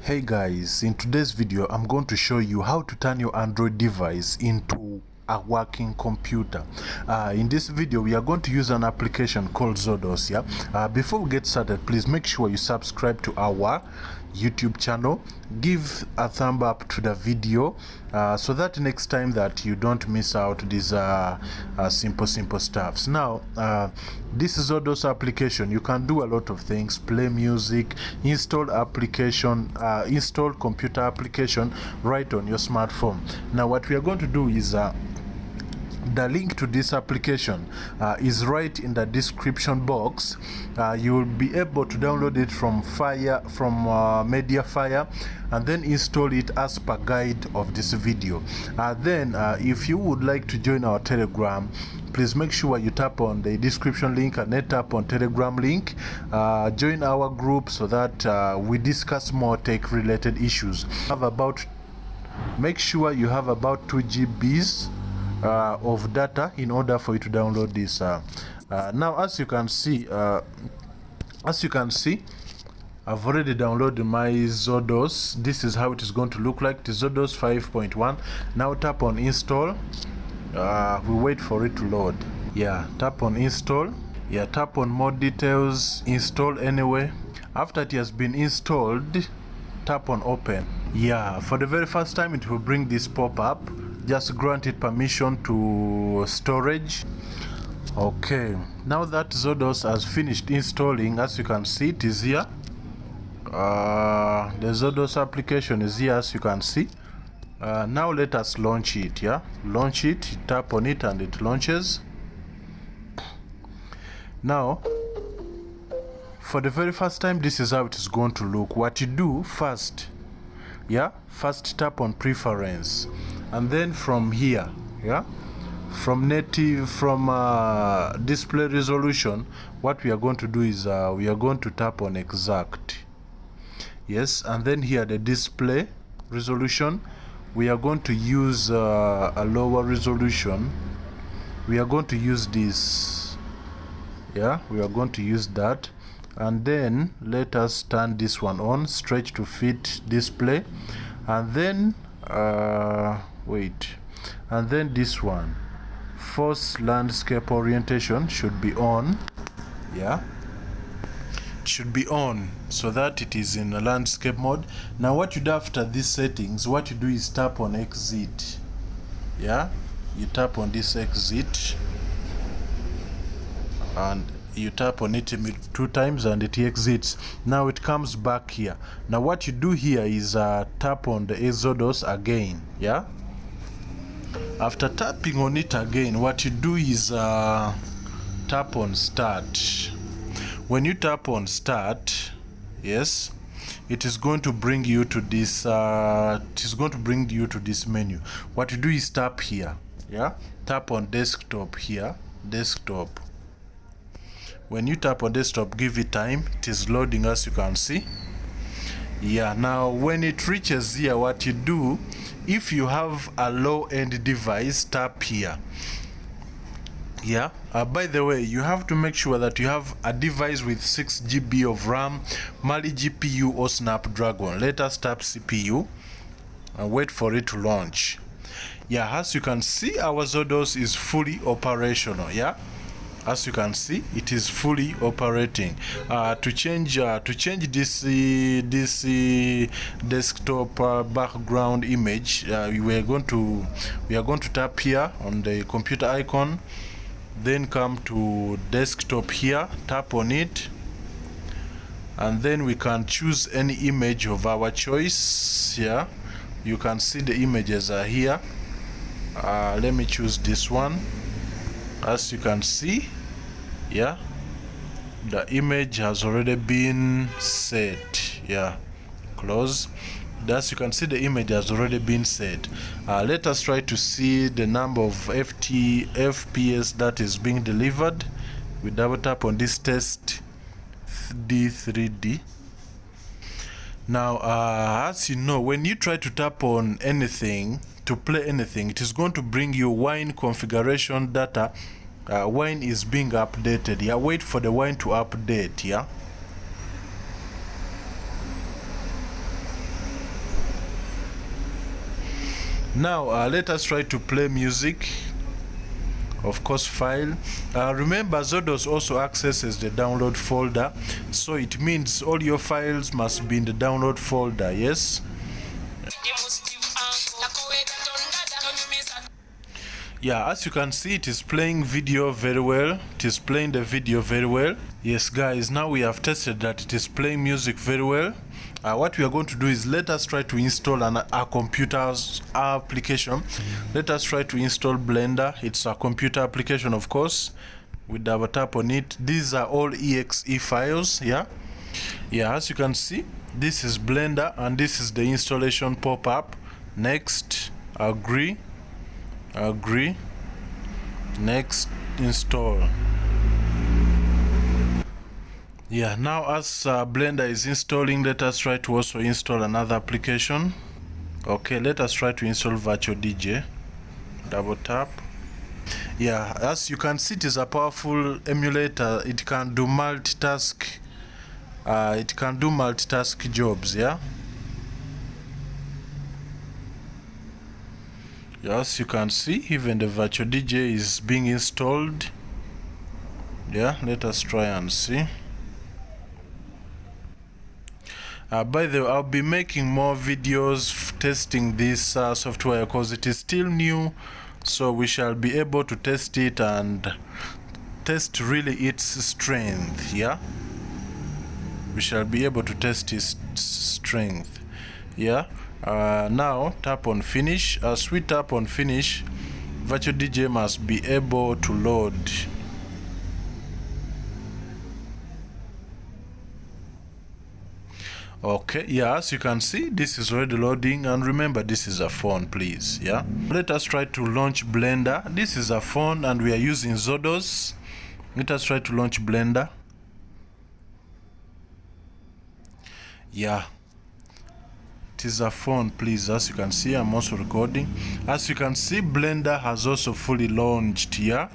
Hey guys, in today's video I'm going to show you how to turn your Android device into a working computer. In this video we are going to use an application called XODOS. Before we get started, please make sure you subscribe to our YouTube channel, give a thumb up to the video so that next time that you don't miss out these simple stuffs. Now this is XODOS application. You can do a lot of things: play music, install application, install computer application right on your smartphone. Now what we are going to do is the link to this application is right in the description box. You will be able to download it from Mediafire and then install it as per guide of this video. Then if you would like to join our Telegram, please make sure you tap on the description link and then tap on Telegram link. Join our group so that we discuss more tech related issues. Make sure you have about 2 GBs of data in order for you to download this. Now as you can see, I've already downloaded my XODOS. This is how it is going to look like. The XODOS 5.1. Now tap on install. We wait for it to load. Tap on install. Tap on more details, install anyway. After it has been installed, tap on open. For the very first time it will bring this pop-up. Just grant it permission to storage. Okay, now that XODOS has finished installing, as you can see, it is here. The XODOS application is here, as you can see. Now let us launch it. Launch it. Tap on it and it launches. Now for the very first time, this is how it is going to look. What you do first, first tap on preference, and then from here, from display resolution, what we are going to do is we are going to tap on exact. And then here the display resolution, we are going to use a lower resolution. We are going to use this. We are going to use that. And then let us turn this one on, stretch to fit display, and then and then this one, force landscape orientation, should be on. It should be on so that it is in a landscape mode. Now what you do after these settings, what you do is tap on exit. You tap on this exit and you tap on it 2 times and it exits. Now it comes back here. Now what you do here is tap on the XODOS again. After tapping on it again, what you do is tap on start. When you tap on start, it is going to bring you to this menu. What you do is tap here. Tap on desktop here, desktop. When you tap on desktop, give it time. It is loading, as you can see. Now when it reaches here, what you do, if you have a low-end device, tap here. By the way, you have to make sure that you have a device with 6 GB of RAM, Mali GPU or Snapdragon. Let us tap CPU and wait for it to launch. As you can see, our XODOS is fully operational. As you can see, it is fully operating. To change this desktop background image, we are going to tap here on the computer icon, then come to desktop here, tap on it, and then we can choose any image of our choice. You can see the images are here. Let me choose this one. As you can see, the image has already been set. Close. As you can see, the image has already been set. Let us try to see the number of FPS that is being delivered. We double tap on this test D3D. Now as you know, when you try to tap on anything to play anything, it is going to bring you wine configuration data. Wine is being updated. Wait for the wine to update. Now let us try to play music. Of course, file. Remember, XODOS also accesses the download folder, so it means all your files must be in the download folder. Yes. Yeah, as you can see, it is playing video very well. It is playing the video very well. Yes, guys, now we have tested that it is playing music very well. What we are going to do is let us try to install a computer's application. Let us try to install Blender. It's a computer application, of course. We double tap on it. These are all exe files. Yeah, as you can see, this is Blender and this is the installation pop-up. Next, agree, next, install. Yeah, now as Blender is installing, let us try to also install another application. Okay, let us try to install Virtual DJ. Double tap. Yeah, as you can see, it is a powerful emulator. It can do multitask. It can do multitask jobs. Yeah. As you can see, even the Virtual DJ is being installed. Yeah, let us try and see. By the way, I'll be making more videos testing this software because it is still new, so we shall be able to test it and test really its strength. Yeah, we shall be able to test its strength. Yeah. Now tap on finish. As we tap on finish, Virtual DJ must be able to load. Okay, yeah, as you can see, this is already loading, and remember, this is a phone, please. Yeah, let us try to launch Blender. This is a phone and we are using XODOS. Let us try to launch Blender. Yeah, it is a phone, please. As you can see, I'm also recording. As you can see, Blender has also fully launched here.